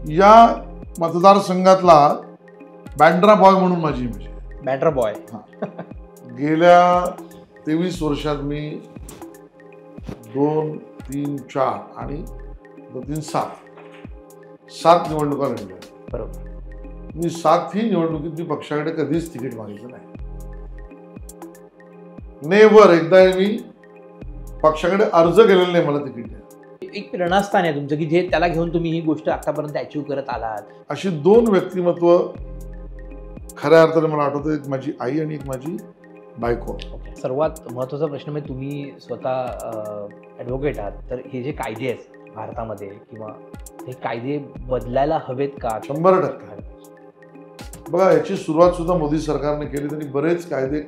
या मतदारसंघातला बँड्रा बॉय म्हणून माझी इमेज आहे. बँड्रा बॉय. गेल्या 23 वर्षात मी 2, 3, 4 आणि 2, 3, 7 निवडणुका लढल्या. बरोबर. मी 7ही निवडणुकीत मी पक्षाकडे कधीच तिकीट मागितलं नाही. नेव्हर. एकदा मी पक्षाकडे अर्ज केलेला नाही मला तिकीट द्या. एक प्रेरणास्थान आहे तुमचं की जे त्याला घेऊन तुम्ही ही गोष्ट आतापर्यंत अचीव्ह करत आलात. अशी 2 व्यक्तिमत्व खऱ्या अर्थाने मला आठवतं. एक माझी आई आणि एक माझी बायको. सर्वात महत्त्वाचा प्रश्न म्हणजे तुम्ही स्वतः ॲडव्होकेट आहात, तर हे जे कायदे आहेत भारतामध्ये किंवा हे कायदे बदलायला हवेत का? 100%. बघा, याची सुरुवात सुद्धा मोदी सरकारने केली. त्यांनी बरेच कायदे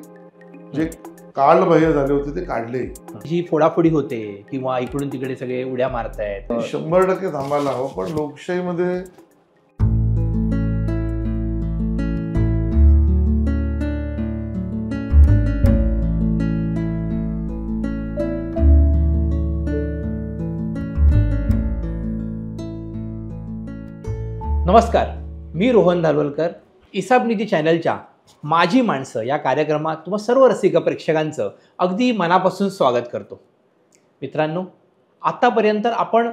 जे कालबाह्य झाले होते ते काढले. जी फोडाफोडी होते किंवा इकडून तिकडे सगळे उड्या मारतायत, 100% थांबायला हवं. पण लोकशाहीमध्ये नमस्कार, मी रोहन धारवलकर. इसाब निधी चॅनलच्या माझी माणसं या कार्यक्रमात तुम्हा सर्व रसिक प्रेक्षकांचं अगदी मनापासून स्वागत करतो. मित्रांनो, आत्तापर्यंत आपण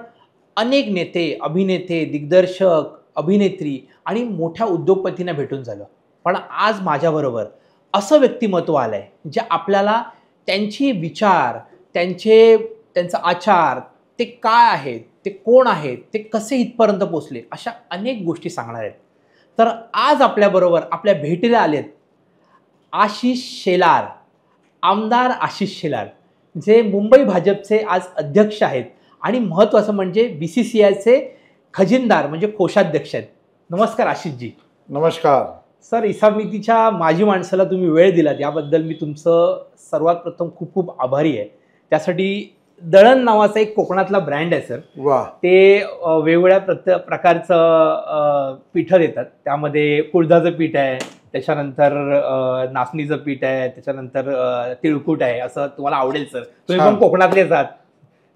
अनेक नेते, अभिनेते, दिग्दर्शक, अभिनेत्री आणि मोठ्या उद्योगपतींना भेटून झालं. पण आज माझ्याबरोबर असं व्यक्तिमत्व आलं आहे जे आपल्याला त्यांचे विचार, त्यांचा आचार, ते काय आहेत, ते कोण आहेत, ते कसे इथपर्यंत पोचले, अशा अनेक गोष्टी सांगणार आहेत. तर आज आपल्याबरोबर आपल्या भेटीला आलेत आशिष शेलार, आमदार आशिष शेलार, जे मुंबई भाजपचे आज अध्यक्ष आहेत आणि महत्त्वाचं म्हणजे BCCIचे खजिनदार म्हणजे कोषाध्यक्ष आहेत. नमस्कार आशिषजी. नमस्कार सर. इसाब निधीच्या माझी माणसाला तुम्ही वेळ दिलात याबद्दल मी तुमचं सर्वात प्रथम खूप खूप आभारी आहे. त्यासाठी दळण नावाचा एक कोकणातला ब्रँड आहे सर. वा. ते वेगवेगळ्या प्रकारचं पिठं देतात. त्यामध्ये कुळथाचं पीठ आहे, त्याच्यानंतर नाचणीचं पीठ आहे, त्याच्यानंतर तिळकूट आहे. असं तुम्हाला आवडेल सर, तुम्ही पण कोकणातलेच आहात.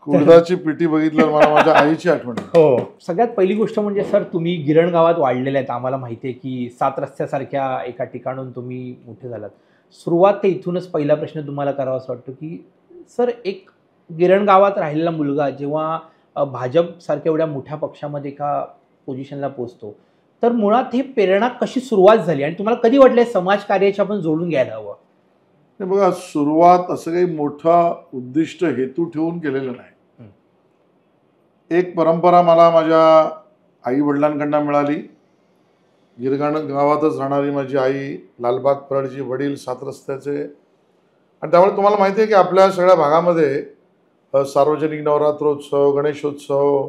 कुळथाची पिठी बघितल्यावर मला माझ्या आईची आठवण. हो. सगळ्यात पहिली गोष्ट म्हणजे सर, तुम्ही गिरण गावात वाढलेले आहेत. आम्हाला माहिती आहे की 7 रस्त्यासारख्या एका ठिकाणून तुम्ही मोठे झालात. सुरुवात ते इथूनच पहिला प्रश्न तुम्हाला करावासा वाटतो की सर, एक गिरण गावात राहिलेला मुलगा जेव्हा भाजपसारख्या एवढ्या मोठ्या पक्षामध्ये एका पोझिशनला पोचतो, तर मुळात ही प्रेरणा कशी सुरुवात झाली आणि तुम्हाला कधी वाटलं समाजकार्याची आपण जोडून घ्यायला हवं? बघा, सुरुवात असं काही मोठा उद्दिष्ट हेतू ठेवून केलेलं नाही. एक परंपरा मला माझ्या आई वडिलांकडनं मिळाली. गिरगाण गावातच राहणारी माझी आई, लालबाग परळची, वडील 7 रस्त्याचे. आणि त्यामुळे तुम्हाला माहिती आहे की आपल्या सगळ्या भागामध्ये सार्वजनिक नवरात्रोत्सव, गणेशोत्सव,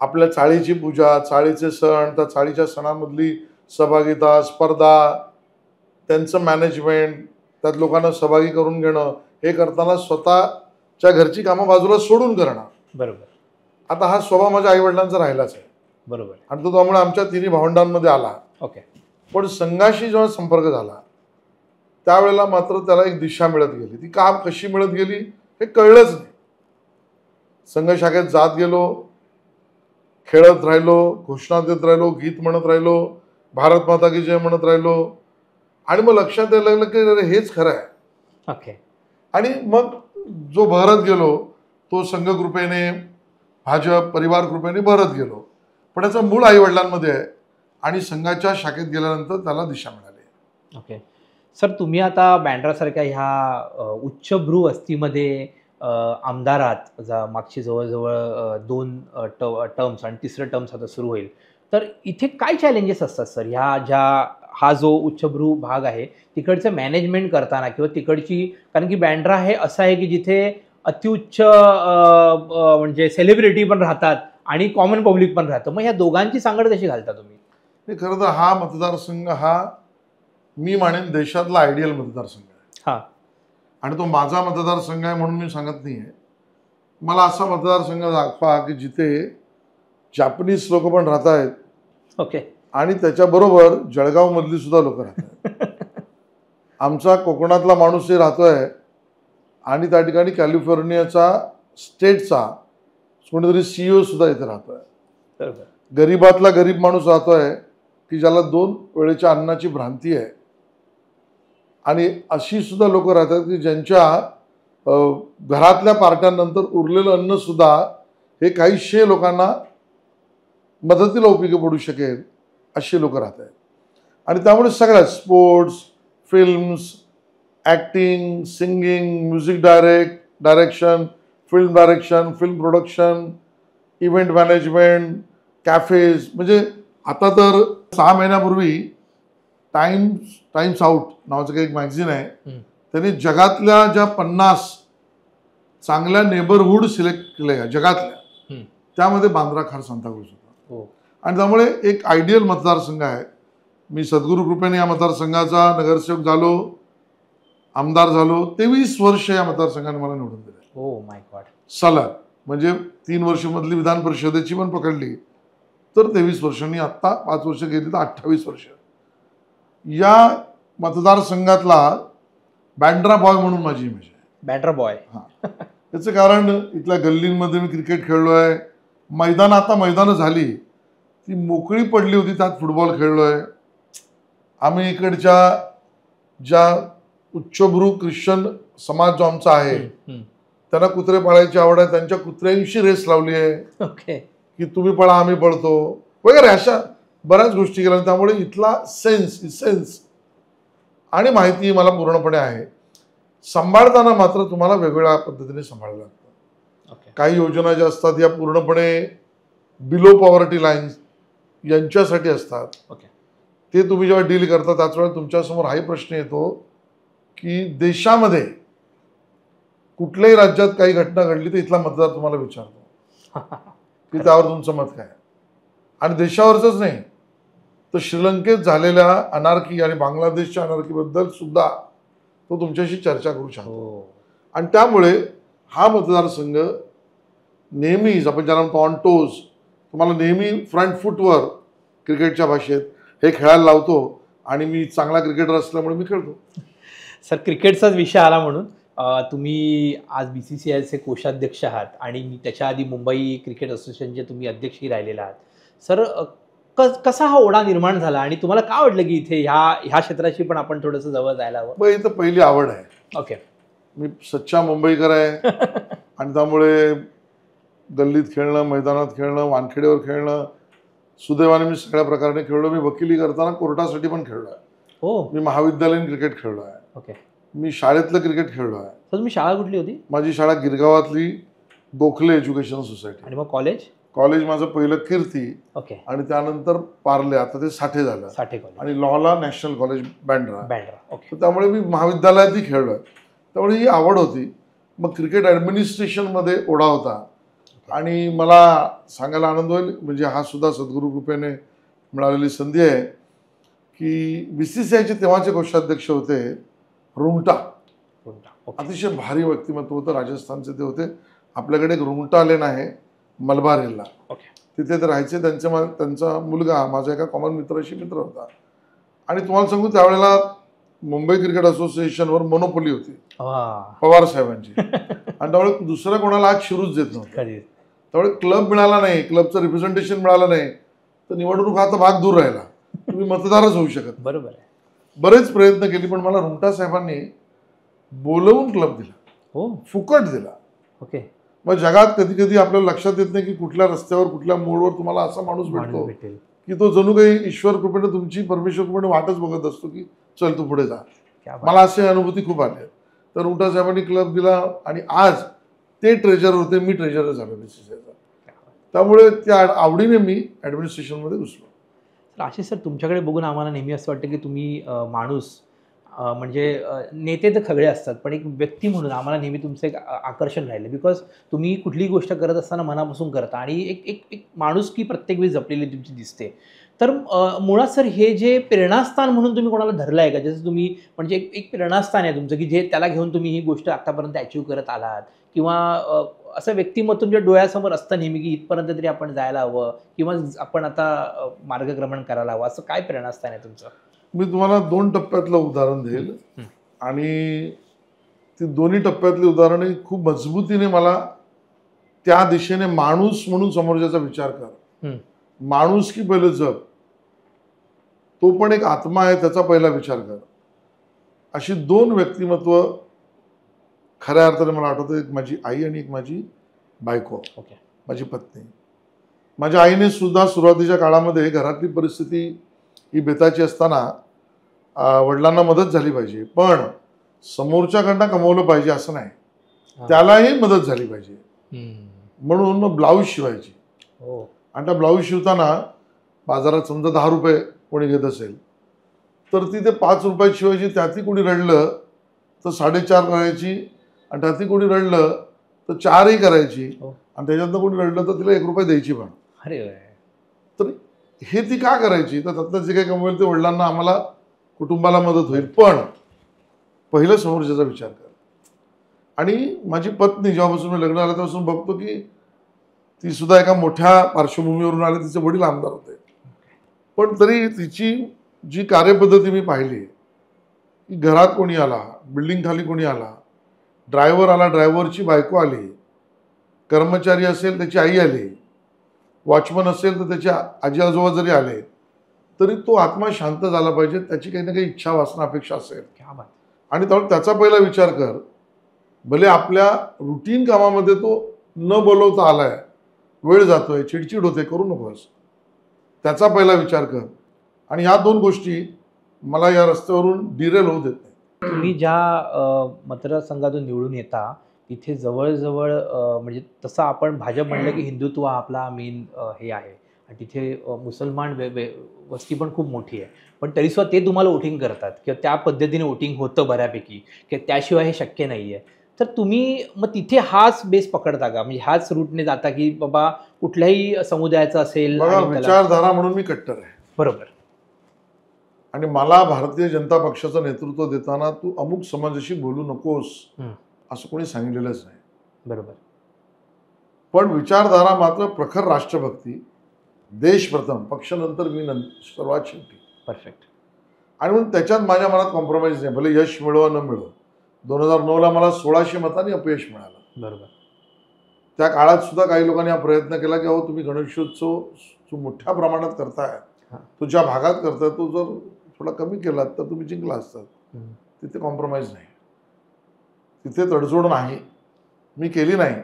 आपल्या चाळीची पूजा, चाळीचे सण, त्या चाळीच्या सणांमधली सहभागिता, स्पर्धा, त्यांचं मॅनेजमेंट, त्यात लोकांना सहभागी करून घेणं, हे करताना स्वतःच्या घरची कामं बाजूला सोडून करणं. बरोबर. आता हा स्वभाव माझ्या आईवडिलांचा राहिलाच आहे. बरोबर. आणि तो त्यामुळे आमच्या तिन्ही भावंडांमध्ये आला. ओके. पण संघाशी जेव्हा संपर्क झाला त्यावेळेला मात्र त्याला एक दिशा मिळत गेली. ती का कशी मिळत गेली हे कळलंच नाही. संघ शाखेत जात गेलो, खेळत राहिलो, घोषणा देत राहिलो, गीत म्हणत राहिलो, भारत माता की जय म्हणत राहिलो. आणि मग लक्षात यायला लागलं की अरे हेच खरं आहे. ओके. आणि मग जो बहरत गेलो तो संघ कृपेने, भाजप परिवार कृपेने बहरत गेलो. पण याचा मूळ आईवडिलांमध्ये आहे आणि संघाच्या शाखेत गेल्यानंतर त्याला दिशा मिळाली. ओके. सर, तुम्ही आता बँड्रासारख्या ह्या उच्चभ्रू वस्तीमध्ये आमदार आहात. मागची जवळजवळ 2 टर्म्स आणि 3रं टर्म्स आता सुरू होईल. तर इथे काय चॅलेंजेस असतात सर हा जो उच्चभ्रू भाग आहे तिकडचं मॅनेजमेंट करताना किंवा तिकडची, कारण की बँड्रा हे असं आहे की जिथे अतिउच्च म्हणजे सेलिब्रिटी पण राहतात आणि कॉमन पब्लिक पण राहतं. मग ह्या दोघांची सांगड कशी घालता तुम्ही? खरं तर हा मतदारसंघ हा मी मानेन देशातला आयडियल मतदारसंघ आहे. हां. आणि तो माझा मतदारसंघ आहे म्हणून मी सांगत नाही आहे. मला असा मतदारसंघ दाखवा की जिथे जापनीज लोक पण राहत आहेत. ओके. आणि त्याच्याबरोबर जळगावमधली सुद्धा लोक राहतात. आमचा कोकणातला माणूसही राहतोय आणि त्या ठिकाणी कॅलिफोर्नियाचा स्टेटचा कोणीतरी CEO सुद्धा इथे राहतोय. गरीबातला गरीब माणूस राहतोय की ज्याला 2 वेळेच्या अन्नाची भ्रांती आहे, आणि अशी सुद्धा लोक राहतात की ज्यांच्या घरातल्या पार्ट्यांनंतर उरलेलं अन्न सुद्धा हे काहीशे लोकांना मदतीला उपयोगी पडू शकेल अशी लोक राहत आहेत. आणि त्यामुळे सगळ्या sports, films, acting, singing, music direction, film production, event management, cafes, म्हणजे आता तर 6 महिन्यापूर्वी टाइम्स आउट नावाचं काही एक मॅगझिन आहे, त्यांनी जगातल्या ज्या 50 चांगल्या नेबरहूड सिलेक्ट केल्या जगातल्या, त्यामध्ये बांद्रा खार सांताक्रूझ होता. आणि त्यामुळे एक आयडियल मतदारसंघ आहे. मी सद्गुरू कृपेने या मतदारसंघाचा नगरसेवक झालो, आमदार झालो. 23 वर्ष या मतदारसंघाने मला निवडून दिले. Oh my God. सलग, म्हणजे 3 वर्ष मधली विधान परिषदेची पण पकडली तर 23 वर्षांनी, आत्ता 5 वर्ष गेली तर 28 वर्ष. या मतदारसंघातला बँड्रा बॉय म्हणून माझी इमेज आहे. बँड्रा बॉय. हां, याचं कारण इथल्या गल्लींमध्ये मी क्रिकेट खेळलोय. आता मैदानं झाली, ती मोकळी पडली होती, त्यात फुटबॉल खेळलोय. आम्ही इकडच्या ज्या उच्चभ्रू ख्रिश्चन समाज जो आमचा आहे, त्यांना कुत्रे पाळायची आवड आहे, त्यांच्या कुत्र्यांशी रेस लावली आहे. ओके. की तुम्ही पळा आम्ही पळतो वगैरे, अशा बऱ्याच गोष्टी केल्या. त्यामुळे इथला सेन्स आणि माहिती मला पूर्णपणे आहे. सांभाळताना मात्र तुम्हाला वेगवेगळ्या पद्धतीने सांभाळायला लागतं. काही योजना ज्या असतात या पूर्णपणे बिलो पॉवर्टी लाईन यांच्यासाठी असतात. ते तुम्ही जेव्हा डील करता त्याच वेळेला तुमच्यासमोर हाही प्रश्न येतो की देशामध्ये कुठल्याही राज्यात काही घटना घडली तर इथला मतदार तुम्हाला विचारतो की त्यावर तुमचं मत काय. आणि देशावरच नाही तर श्रीलंकेत झालेल्या अनार्की आणि बांगलादेशच्या अनार्कीबद्दल सुद्धा तो तुमच्याशी चर्चा करू शकतो. आणि त्यामुळे हा मतदारसंघ नेहमीच, आपण ज्याला म्हणतो ऑन टोज, तुम्हाला नेहमी फ्रंट फूटवर क्रिकेटच्या भाषेत हे खेळायला लावतो. आणि मी चांगला क्रिकेटर असल्यामुळे मी खेळतो. सर, क्रिकेटचाच विषय आला म्हणून तुम्ही आज BCCIचे कोषाध्यक्ष आहात आणि त्याच्या आधी मुंबई क्रिकेट असोसिएशनचे तुम्ही अध्यक्षही राहिलेला आहात. सर, कसा हा ओढा निर्माण झाला आणि तुम्हाला काय वाटलं की इथे ह्या क्षेत्राशी पण आपण थोडंसं जवळ जायला हवं? मग इथं पहिली आवड आहे. ओके. मी सच्चा मुंबईकर आहे आणि त्यामुळे गल्लीत खेळणं, मैदानात खेळणं, वानखेडेवर खेळणं, सुदैवाने मी सगळ्या प्रकारे खेळलो. मी वकिली करताना कोर्टासाठी पण खेळलो आहे. हो. मी महाविद्यालयीन क्रिकेट खेळलो आहे. ओके. मी शाळेतलं क्रिकेट खेळलो आहे. तर तुम्ही शाळा कुठली होती? माझी शाळा गिरगावातली गोखले एज्युकेशन सोसायटी. आणि मग कॉलेज? कॉलेज माझं पहिलं कीर्ती. ओके. आणि त्यानंतर पार्ले, आता ते साठे झालं. साठे कॉलेज. आणि लॉला नॅशनल कॉलेज बँड्रा. ओके. तर त्यामुळे मी महाविद्यालयातही खेळलो आहे. त्यामुळे ही आवड होती. मग क्रिकेट ॲडमिनिस्ट्रेशनमध्ये ओढा होता. आणि मला सांगायला आनंद होईल, म्हणजे हा सुद्धा सद्गुरू कृपेने मिळालेली संधी आहे की BCCIचे तेव्हाचे कोषाध्यक्ष होते रुंगटा. अतिशय भारी व्यक्तिमत्व होतं. राजस्थानचे ते होते. आपल्याकडे एक रुंगटा लेन आहे मलबार हिलला, तिथे ते राहायचे. त्यांचा मुलगा माझा एका कॉमन मित्राशी मित्र होता. आणि तुम्हाला सांगू, त्यावेळेला मुंबई क्रिकेट असोसिएशनवर मोनोपोली होती पवार साहेबांची. आणि त्यामुळे दुसऱ्या कोणाला आज शिरूच देत नव्हतं. त्यामुळे क्लब मिळाला नाही, क्लबचं रिप्रेझेंटेशन मिळालं नाही, तर निवडणूक हा तर भाग दूर राहिला, तुम्ही मतदारच होऊ शकत. बरोबर आहे. बरेच प्रयत्न केले, पण मला रुंगटा साहेबांनी बोलवून क्लब दिला. हो, फुकट दिला. ओके. मग जगात कधी कधी आपल्याला लक्षात येत नाही की कुठल्या रस्त्यावर, कुठल्या मोडवर तुम्हाला असा माणूस भेटतो की तो जणू काही ईश्वर कृपेने, तुमची परमेश्वर कृपेने वाटच बघत असतो की चल तू पुढे जा. मला असे अनुभूती खूप आले. तर रुंगटा साहेबांनी क्लब दिला आणि आज ते ट्रेजर होते, मी ट्रेजर झालो BCCIचा. त्यामुळे त्या आवडीने मी ॲडमिनिस्ट्रेशनमध्ये घुसलो. आशिष सर, तुमच्याकडे बघून आम्हाला नेहमी असं वाटतं की तुम्ही माणूस म्हणजे नेते तर खगळे असतात, पण एक व्यक्ती म्हणून आम्हाला नेहमी तुमचं एक आकर्षण राहिलं. बिकॉज तुम्ही कुठलीही गोष्ट करत असताना मनापासून करता आणि एक माणूस की प्रत्येक वेळी जपलेली तुमची दिसते. तर मुळात सर, हे जे प्रेरणास्थान म्हणून तुम्ही कोणाला धरलं आहे का? जसं तुम्ही म्हणजे एक प्रेरणास्थान आहे तुमचं की जे त्याला घेऊन तुम्ही ही गोष्ट आतापर्यंत अचीव करत आलात, किंवा असं व्यक्तिमत्व तुमच्या डोळ्यासमोर असतं नेहमी की इथपर्यंत तरी आपण जायला हवं, किंवा आपण आता मार्गक्रमण करायला हवं, असं काय प्रेरणास्थान आहे तुमचं? मी तुम्हाला 2 टप्प्यातलं उदाहरण देईल. आणि ती दोन्ही टप्प्यातली उदाहरणे खूप मजबूतीने मला त्या दिशेने माणूस म्हणून समोरच्याचा विचार कर, माणुसकी पहिलं जप, तो पण एक आत्मा आहे त्याचा पहिला विचार कर. अशी दोन व्यक्तिमत्व खऱ्या अर्थाने मला आठवतं, एक माझी आई आणि एक माझी बायको, ओके. माझी पत्नी. माझ्या आईने सुद्धा सुरुवातीच्या काळामध्ये घरातली परिस्थिती ही बेताची असताना वडिलांना मदत झाली पाहिजे, पण समोरच्याकडनं कमवलं पाहिजे असं नाही, त्यालाही मदत झाली पाहिजे. म्हणून मग ब्लाऊज शिवायची. आणि त्या ब्लाऊज शिवताना बाजारात समजा 10 रुपये कोणी घेत असेल तर ती ते 5 रुपयात शिवायची. त्यातही कोणी रडलं तर 4.5 करायची, आणि त्यातही कोणी रडलं तर 4ही करायची, आणि त्याच्यातनं कोणी रडलं तर तिला 1 रुपया द्यायची. पण तर हे ती का करायची, तर त्यातलं जे काही कमवेल ते वडिलांना, आम्हाला, कुटुंबाला मदत होईल. पण पहिलं समोरच्याचा विचार कर. आणि माझी पत्नी जेव्हापासून मी लग्न झालं तेव्हापासून बघतो की ती सुद्धा एका मोठ्या पार्श्वभूमीवरून आली. तिचे वडील आमदार होते, पण तरी तिची जी कार्यपद्धती मी पाहिली की घरात कोणी आला, बिल्डिंग खाली कोणी आला, ड्रायव्हर आला, ड्रायव्हरची बायको आली, कर्मचारी असेल त्याची आई आली, वॉचमन असेल तर त्याचे आजी आजोबा जरी आले तरी तो आत्मा शांत झाला पाहिजे, त्याची काही ना काही इच्छा वासना अपेक्षा असेल. आणि त्याचा पहिला विचार कर. भले आपल्या रुटीन कामामध्ये तो न बोलवता आलाय, वेळ जातोय, चिडचिड होते, करू नकोस, त्याचा पहिला विचार कर. आणि ह्या दोन गोष्टी मला या रस्त्यावरून डिरेल होऊ देत नाही. तुम्ही ज्या मतदारसंघातून निवडून येता तिथे जवळजवळ म्हणजे तसं आपण भाजप म्हणलं की हिंदुत्व हा आपला मेन हे आहे, आणि तिथे मुसलमान वस्ती पण खूप मोठी आहे, पण तरीसुद्धा ते तुम्हाला वोटिंग करतात किंवा त्या पद्धतीने वोटिंग होतं बऱ्यापैकी, की त्याशिवाय हे शक्य नाही आहे. तर तुम्ही मग तिथे हाच बेस पकडता का, म्हणजे ह्याच रूटने जाता की बाबा कुठल्याही समुदायाचं असेल? बघा, विचारधारा म्हणून मी कट्टर आहे. बरोबर. आणि मला भारतीय जनता पक्षाचं नेतृत्व देताना तू अमुक समाजाशी बोलू नकोस असं कोणी सांगितलेलंच नाही. बरोबर. पण विचारधारा मात्र प्रखर राष्ट्रभक्ती, देश प्रथम, पक्ष नंतर, मी सर्वात शेवटी. परफेक्ट. आणि म्हणून त्याच्यात माझ्या मनात कॉम्प्रोमाइज नाही, भले यश मिळवा न मिळव. 2009ला मला 1600 मतांनी अपयश मिळालं. बरोबर. त्या काळात सुद्धा काही लोकांनी हा प्रयत्न केला की अहो तुम्ही गणेशोत्सव जो मोठ्या प्रमाणात करताय, तो ज्या भागात करताय तो जर थोडा कमी केलात तर तुम्ही जिंकला असतात. तिथे कॉम्प्रोमाइज नाही, तिथे तडजोड नाही, मी केली नाही.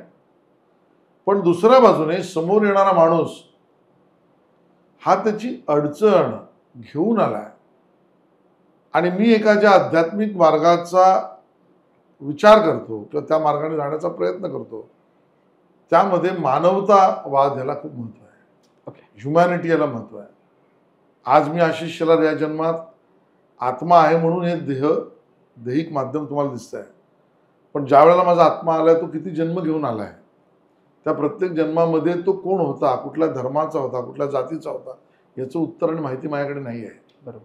पण दुसऱ्या बाजूने समोर येणारा माणूस हा त्याची अडचण घेऊन आलाय, आणि मी एका ज्या आध्यात्मिक मार्गाचा विचार करतो किंवा त्या मार्गाने जाण्याचा प्रयत्न करतो, त्यामध्ये मानवतावाद याला खूप महत्व आहे. ह्युमॅनिटी याला महत्व आहे. आज मी आशिष शेलार या जन्मात आत्मा आहे म्हणून हे दैहिक माध्यम तुम्हाला दिसत आहे, पण ज्या वेळेला माझा आत्मा आलाय तो किती जन्म घेऊन आलाय, त्या प्रत्येक जन्मामध्ये तो कोण होता, कुठल्या धर्माचा होता, कुठल्या जातीचा होता, याचं उत्तर आणि माहिती माझ्याकडे नाही आहे. बरोबर.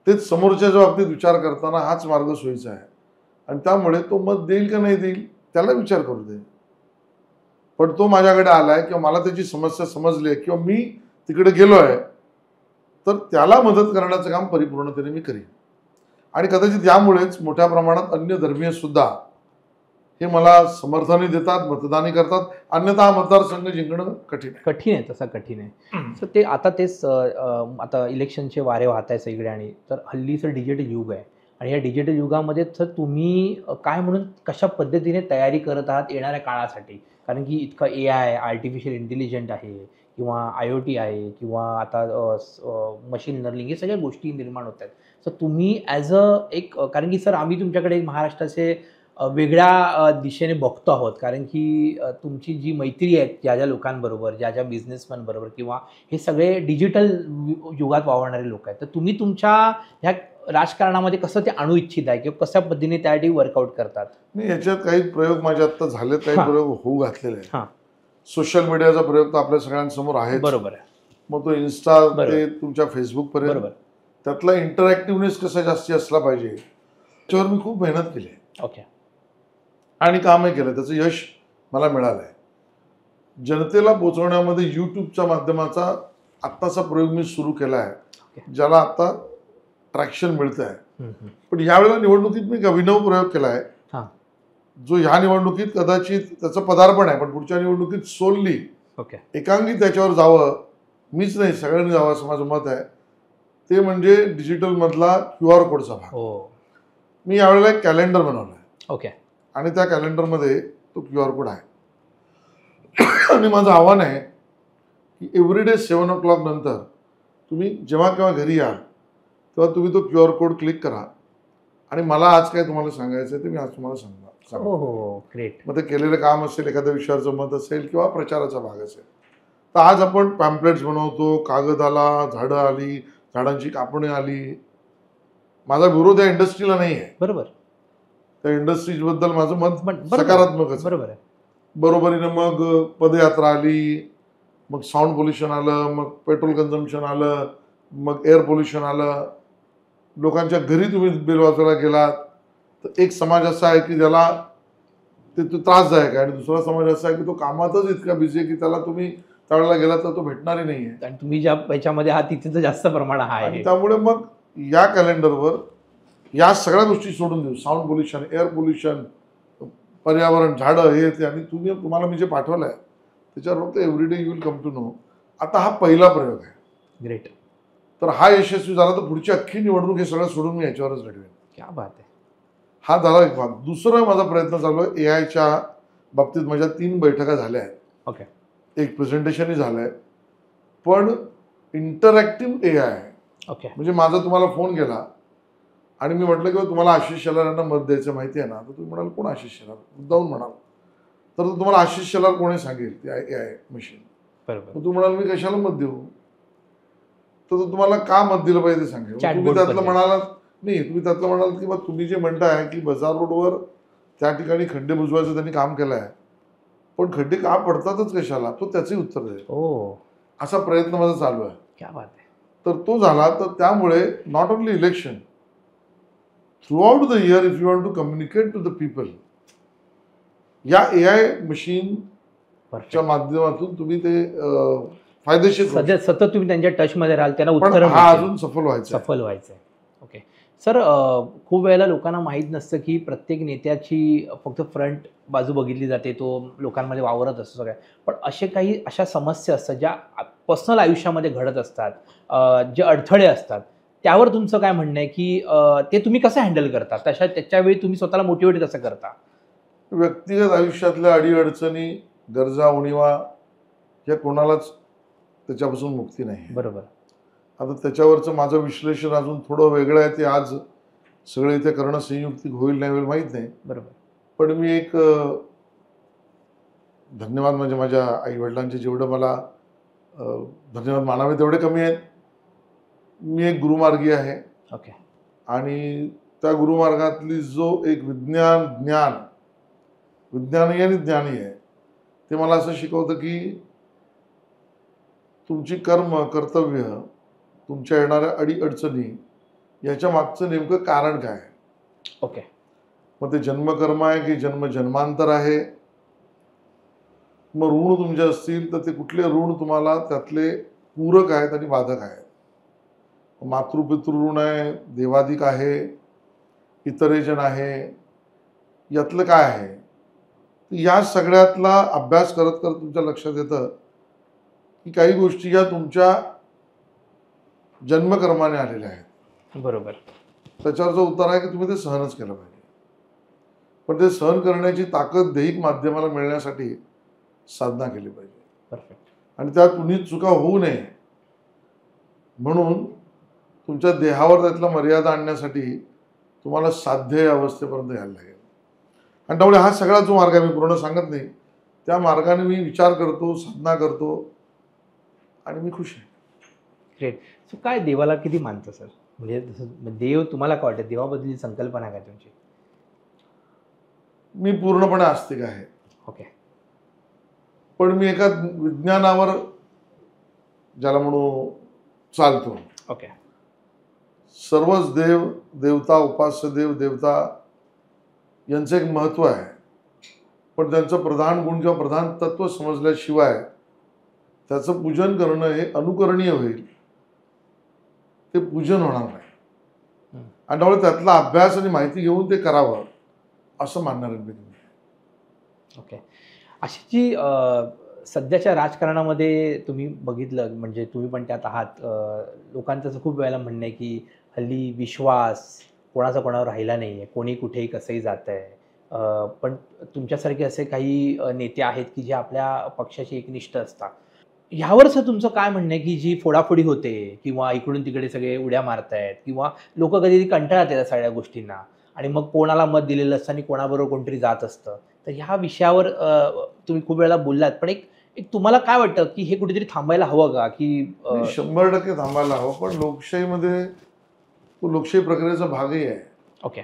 तेच समोरच्याच्या बाबतीत विचार करताना हाच मार्ग सोयीचा आहे. आणि त्यामुळे तो मत देईल का नाही देईल त्याला विचार करू दे, पण तो माझ्याकडे आलाय किंवा मला त्याची समस्या समजली आहे किंवा मी तिकडे गेलो आहे तर त्याला मदत करण्याचं काम परिपूर्णतेने मी करीन. आणि कदाचित यामुळेच मोठ्या प्रमाणात अन्य धर्मीय सुद्धा हे मला समर्थन देतात, मतदानी करतात. अन्यथा मतदारसंघ जिंकणं कठीण आहे. कठीण आहे, तसा कठीण आहे. तर ते आता तेच आता इलेक्शनचे वारे वाहत आहे सगळीकडे, आणि तर हल्लीचं डिजिटल युग आहे, आणि या डिजिटल युगामध्ये तर तुम्ही काय म्हणून कशा पद्धतीने तयारी करत आहात येणाऱ्या काळासाठी? कारण की इतकं AI, आर्टिफिशियल इंटेलिजंट आहे, किंवा IoT आहे, किंवा आता मशीन लर्निंग, हे सगळ्या गोष्टी निर्माण होत आहेत. तर तुम्ही ॲज एक, कारण की सर आम्ही तुमच्याकडे महाराष्ट्राचे वेगळ्या दिशेने बघतो आहोत, कारण की तुमची जी मैत्री आहे ज्या ज्या लोकांबरोबर, ज्या ज्या बिझनेसमॅन बरोबर, किंवा हे सगळे डिजिटल युगात वावरणारे लोक आहेत, तर तुम्ही तुमच्या ह्या राजकारणामध्ये कसं ते आणू इच्छित आहे किंवा कशा पद्धतीने त्यासाठी वर्कआउट करतात? मी याच्यात काही प्रयोग माझे आता झाले, काही प्रयोग होऊ घातलेले आहेत. सोशल मीडियाचा प्रयोग तर आपल्या सगळ्यांसमोर आहे. बरोबर आहे. मग तो इन्स्टा ते तुमच्या फेसबुक पर्यंत, त्यातला इंटरॅक्टिव्हनेस कसा जास्ती असला पाहिजे त्याच्यावर मी खूप मेहनत केली आहे. ओके. आणि कामही केलं, त्याचं यश मला मिळालंय. जनतेला पोहोचवण्यामध्ये यूट्यूबच्या माध्यमाचा आत्ताचा प्रयोग मी सुरू केला आहे, ज्याला आता ट्रॅक्शन मिळतं आहे. पण यावेळेला निवडणुकीत मी एक अभिनव प्रयोग केला आहे, जो ह्या निवडणुकीत कदाचित त्याचं पदार्पण आहे, पण पुढच्या निवडणुकीत सोलली एकांगी त्याच्यावर जावं मीच नाही सगळ्यांनी जावं असं माझं मत आहे, ते म्हणजे डिजिटलमधला QR कोडचा भाग. हो. मी यावेळेला एक कॅलेंडर बनवलं आहे ओके. आणि त्या कॅलेंडरमध्ये तो QR कोड आहे. आणि माझं आव्हान आहे की एव्हरीडे 7 o'clock नंतर तुम्ही जेव्हा केव्हा घरी याल तेव्हा तुम्ही तो QR कोड क्लिक करा आणि मला आज काय तुम्हाला सांगायचं आहे ते मी आज तुम्हाला सांगा. हो हो, ग्रेट. मग ते केलेलं काम असेल, एखाद्या विषयाचं मत असेल किंवा प्रचाराचा भाग असेल. तर आज आपण पॅम्पलेट्स बनवतो, कागद आला, झाडं आली, झाडांची कापणी आली. माझा विरोध या इंडस्ट्रीला नाही आहे. बरोबर. त्या इंडस्ट्रीजबद्दल माझं मत बरोबर. सकारात्मकच. बरोबर आहे. बरोबरीनं मग पदयात्रा आली, मग साऊंड पोल्युशन आलं, मग पेट्रोल कन्झम्पशन आलं, मग एअर पोल्युशन आलं. लोकांच्या घरी तुम्ही बिल वाचवायला गेलात तर एक समाज असा आहे की ज्याला ते त्रासदायक आहे आणि दुसरा समाज असा आहे की तो कामातच इतका बिझी आहे की त्याला तुम्ही त्यावेळेला गेला तर तो भेटणारही नाही आहे. आणि तुम्ही ज्या याच्यामध्ये आहात तिथे तर जास्त प्रमाण आहे. आणि त्यामुळे मग या कॅलेंडरवर या सगळ्या गोष्टी सोडून देऊ. साऊंड पोल्युशन, एअर पोल्युशन, पर्यावरण, झाडं, हे ते. आणि तुम्हाला मी जे पाठवलं आहे त्याच्यावर फक्त everyday you will come to know. आता हा पहिला प्रयोग आहे. ग्रेट. तर हा यशस्वी झाला तर पुढची अख्खी निवडणूक हे सगळं सोडून मी याच्यावरच लढवेन. क्या बात आहे. हा झाला एक भाग. दुसरा माझा प्रयत्न चालू आहे AI च्या बाबतीत. माझ्या 3 बैठका झाल्या आहेत. ओके. एक प्रेझेंटेशनही झालं आहे, पण इंटरॅक्टिव्ह AI आहे. ओके. म्हणजे माझा तुम्हाला फोन गेला आणि मी म्हटलं की तुम्हाला आशिष शेलार यांना मत द्यायचं माहिती आहे ना, तर तुम्ही म्हणाल कोण आशिष शेलार, मुद्दाहून म्हणाल. तर तुम्हाला आशिष शेलार कोणी सांगेल ते AI मशीन. बरोबर. मग तू म्हणाल मी कशाला मत देऊ, तर तुम्हाला का मत दिलं पाहिजे ते सांगेल. तुम्ही त्यातलं म्हणालात नाही, तुम्ही त्यातलं म्हणाल की मग तुम्ही जे म्हणताय की बाजार रोडवर त्या ठिकाणी खड्डे बुजवायचं त्यांनी काम केलं आहे, पण खड्डे का पडतातच कशाला, तो त्याचंही उत्तर देईल. असा प्रयत्न माझा चालू आहे. क्या बात आहे. तर तो झाला तर त्यामुळे not only election, throughout the year if you want to communicate to the people, या AI मशीनच्या माध्यमातून तुम्ही ते फायदेशीर सतत तुम्ही त्यांच्या टचमध्ये राहाल, त्यांना पण उत्तर हा अजून सफल व्हायचं. ओके सर, खूप वेळेला लोकांना माहीत नसतं की प्रत्येक नेत्याची फक्त फ्रंट बाजू बघितली जाते, तो लोकांमध्ये वावरत असतो सगळ्या. पण अशा समस्या असतात ज्या पर्सनल आयुष्यामध्ये घडत असतात, जे अडथळे असतात, त्यावर तुमचं काय म्हणणं आहे की ते तुम्ही कसं हँडल करता? त्याच्यावेळी तुम्ही स्वतःला मोटिवेट कसं करता? व्यक्तिगत आयुष्यातल्या अडीअडचणी, गरजा, उणीवा या कोणालाच त्याच्यापासून मुक्ती नाही. बरोबर. आता त्याच्यावरचं माझं विश्लेषण अजून थोडं वेगळं आहे. ते आज सगळे इथे करणं संयुक्तिक होईल नाही होईल माहीत नाही. बरोबर. पण मी एक धन्यवाद म्हणजे माझ्या आईवडिलांचे जेवढं मला धन्यवाद मानावे तेवढे कमी आहेत. मी एक गुरुमार्गी आहे. ओके. आणि त्या गुरुमार्गातली जो एक विज्ञानी आणि ज्ञानी आहे ते मला असं शिकवतं की तुमची कर्तव्य, तुमच्या येणाऱ्या अडीअडचणी याच्या मागचं नेमकं कारण काय आहे. ओके. मग ते जन्मकर्म आहे की जन्मांतर आहे. मग ऋण तुमचे असतील तर ते कुठले ऋण तुम्हाला त्यातले पूरक आहेत आणि बाधक आहेत. मातृपितृ ऋण आहे, देवाधिक आहे, इतरेजन आहे, यातलं काय आहे. या सगळ्यातला अभ्यास करत करत तुमच्या लक्षात येतं की काही गोष्टी या तुमच्या जन्मकर्माने आलेल्या आहेत. बरोबर. त्याच्यावरचं उत्तर आहे की तुम्ही ते सहनच केलं पाहिजे. पण ते सहन करण्याची ताकद दैहिक माध्यमाला मिळण्यासाठी साधना केली पाहिजे. परफेक्ट. आणि त्या तुम्ही चुका होऊ नये म्हणून तुमच्या देहावर त्यातला मर्यादा आणण्यासाठी तुम्हाला साध्य या अवस्थेपर्यंत यायला लागेल. आणि त्यामुळे हा सगळा जो मार्ग आहे, मी पूर्ण सांगत नाही, त्या मार्गाने मी विचार करतो, साधना करतो आणि मी खुश आहे. ग्रेट. सो काय देवाला किती मानतं सर? म्हणजे देव तुम्हाला काय वाटतं, देवाबद्दलची संकल्पना काय तुमची? मी पूर्णपणे आस्तिक आहे. ओके. पण मी एका विज्ञानावर ज्याला म्हणू चालतो. ओके. सर्वच देव देवता, उपास्य देव देवता यांचं एक महत्त्व आहे. पण त्यांचं प्रधान गुण किंवा प्रधान तत्व समजल्याशिवाय त्याचं पूजन करणं हे अनुकरणीय होईल, ते पूजन होणार नाही. आणि त्यामुळे त्यातला अभ्यास आणि माहिती घेऊन ते करावं असं मानणार आहे मी. ओके. अशी जी सध्याच्या राजकारणामध्ये तुम्ही बघितलं म्हणजे तुम्ही पण त्यात आहात, लोकांचं असं खूप वेळेला म्हणणं आहे की हल्ली विश्वास कोणाचा कोणावर राहिला नाही आहे, कोणी कुठेही कसंही जात आहे. पण तुमच्यासारखे असे काही नेते आहेत की जे आपल्या पक्षाशी एकनिष्ठ असतात. ह्यावरचं तुमचं काय म्हणणं आहे की जी फोडाफोडी होते किंवा इकडून तिकडे सगळे उड्या मारतायत किंवा लोक कधी कंटाळतात या सगळ्या गोष्टींना आणि मग कोणाला मत दिलेलं असतं आणि कोणाबरोबर कोणतरी जात असतं. तर ह्या विषयावर तुम्ही खूप वेळेला बोललात, पण एक एक तुम्हाला काय वाटतं की हे कुठेतरी थांबायला हवं का की 100% थांबायला हवं, पण लोकशाहीमध्ये तो लोकशाही प्रक्रियेचा भागही आहे. ओके.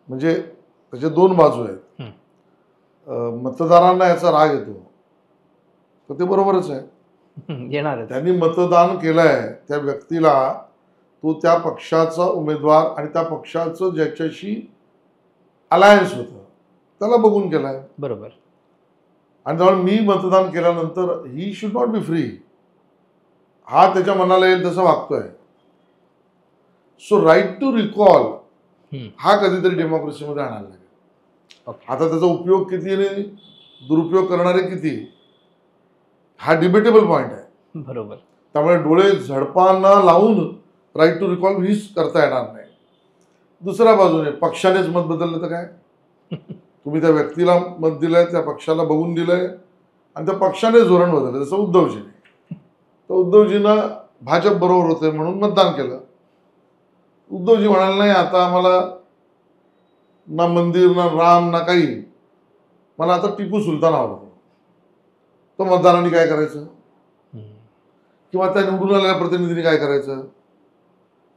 म्हणजे त्याचे दोन बाजू आहेत. हं. मतदारांना याचा राग येतो, तर ते बरोबरच आहे. येणारच. त्यांनी मतदान केलंय त्या व्यक्तीला, तो त्या पक्षाचा उमेदवार आणि त्या पक्षाचं ज्याच्याशी अलायन्स होतं त्याला बघून केलाय. बरोबर. आणि त्यामुळे मी मतदान केल्यानंतर he should not be free. हा त्याच्या मनाला येईल तसं वागतोय. सो राईट टू रिकॉल हा कधीतरी डेमोक्रेसीमध्ये आणायला लागेल. ओके. आता त्याचा उपयोग किती आणि दुरुपयोग करणारे किती, हा डिबेटेबल पॉइंट आहे. बरोबर. त्यामुळे डोळे झडपांना लावून राईट टू रिकॉल हीच करता येणार नाही. दुसऱ्या बाजूने पक्षानेच मत बदललं तर काय, तुम्ही त्या व्यक्तीला मत दिलंय, त्या पक्षाला बघून दिलंय आणि त्या पक्षाने धोरण बदललं. जसं उद्धवजीने, तर उद्धवजीनं भाजप बरोबर होते म्हणून मतदान केलं. उद्धवजी म्हणाले नाही आता आम्हाला ना मंदिर ना राम ना काही, मला आता टिपू सुलतान आवडतो. तो मतदारांनी काय करायचं, किंवा त्या निवडून आलेल्या प्रतिनिधींनी काय करायचं.